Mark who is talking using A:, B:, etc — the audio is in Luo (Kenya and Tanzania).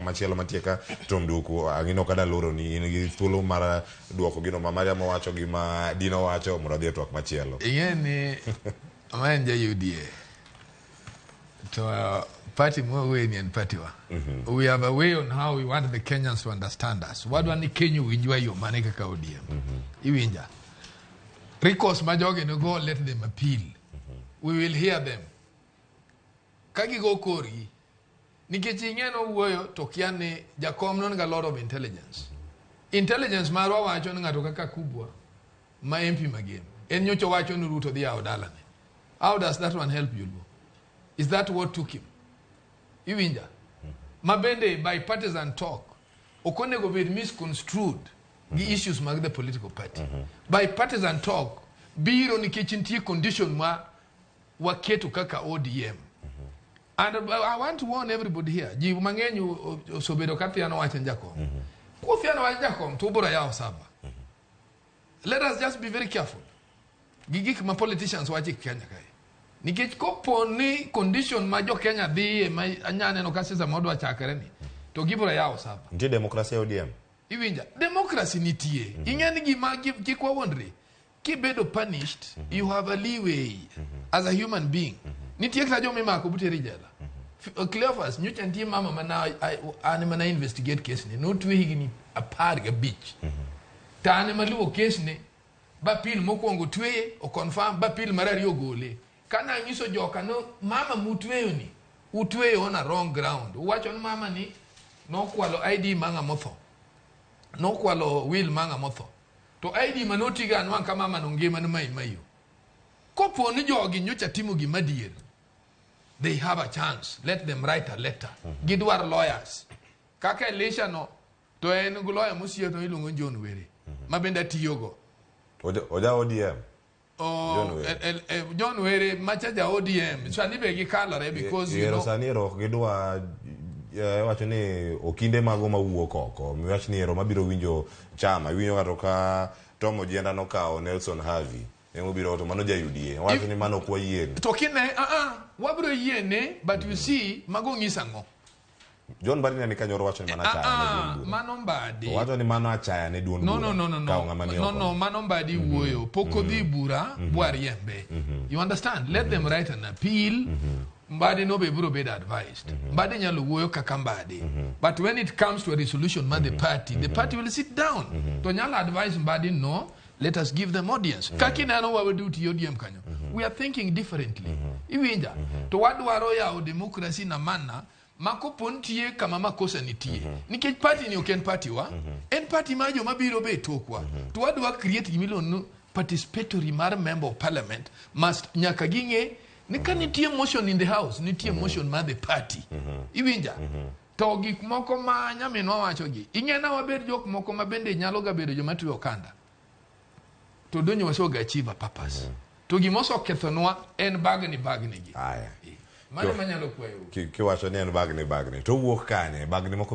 A: machielo matieka to Nduku angino kada loro ni in gi thuolo mar duoko gino ma Maria wacho gi ma Dino wacho mondo dhi twak machielo.
B: Yeni amanja UDA to party more way and party wa. We have a way on how we want the Kenyans to understand us. What one Kenya we enjoy your money kaka ODM. Iwinja. Recourse majoge no go let them appeal. We will hear them. Kagi go kori. Nikech ingeno wuoyo to kiane jakom non ga lot of intelligence. Intelligence marwa wacho ni ngato kaka kubwa ma MP magem. En nyocho wacho ni Ruto dhi yawo dalane. How does that one help you? Is that what took him? Iwinja. Mabende by partisan talk okonego be misconstrued the issues mag the political party. By partisan talk biro nikech ntie condition ma waketo kaka ODM. And I want to warn everybody here. Jibu mangenyu sobedo kathiano wacho njako. Kuthiano wacho njako to bora yawo sava. Let us just be very careful. Gigik ma politicians wacho Kenya kai. Nikech kopo ni condition ma jo Kenya dhi ma anyane no kasisa modwa chakere ni. To gibora yawo sava.
A: Ntie demokrasia ODM.
B: Iwinja. Democracy nitie. Ingeni gima gikwa wondre. Kibedo punished, you have a leeway as a human being. Nitie kla jo mema ko buteri jela. Cleophas nyocha ntie mama mana investigate case ni no twe higini apar ga beach. Tane maluo case ni ba pil mokwongo tweye o confirm ba pil marari gole. Kana nyiso joka no mama mutweyo ni utweyo on a wrong ground. Uwacho ni mama ni no kwalo ID manga motho. No kwalo will manga motho. To ID manotiga anwan kama mama no ngema no mayo. Kopo ni jogi nyocha timo gima dier. They have a chance. Let them write a letter. Gidwar lawyers. Kaka Elisha no, to en lawyer musiyo to ilungo John Were. Mabenda tiyogo.
A: Oja ODM.
B: John Were machaja ODM. So anibe gikalore because you know.
A: Saniro gidwa wacho ni okinde mago mawuok oko. Miwach ni ero mabiro winjo chama. Winjo ngato ka Tom Ojienda no kao Nelson Harvey. Emo biro to mano ja UDA. Wacho ni mano kwa yien.
B: Tokine wabro yene but you see mago ngisango.
A: John Badi ni kanyoro wacho ni mana chaya.
B: Mano Mbadi.
A: Wacho ni mano achaya ne duon.
B: No. Mano Mbadi wuoyo. Poko dhi bura bwariembe. You understand? Let them write an appeal. Mbadi no be buro be advised. Mbadi nyalo wuoyo kaka Mbadi. But when it comes to a resolution the party will sit down. To nyalo advise Mbadi no. Let us give them audience. Kakina no what we do to ODM kanyo. We are thinking differently. Iwinja. To wadwaro ya o democracy na mana makopontie kama makosa nitie. Nikech party ni oken party wa. En party majo mabiro be tokwa. To wadwa create gimilo no participatory member of parliament must nyaka ginge nika nitie motion in the house, nitie motion ma the party. Iwinja. To gik moko ma nyaminwa wacho gi. Ingena wabed jok moko mabende nyalo ga bedo joma tuyo kanda. To donyo wasoga achieve a purpose. To gimoso kethonwa en bagni gi.
A: Aya.
B: Mane manyalo kwayo.
A: Kiwacho ni en bagni. To wuok kanye bagni moko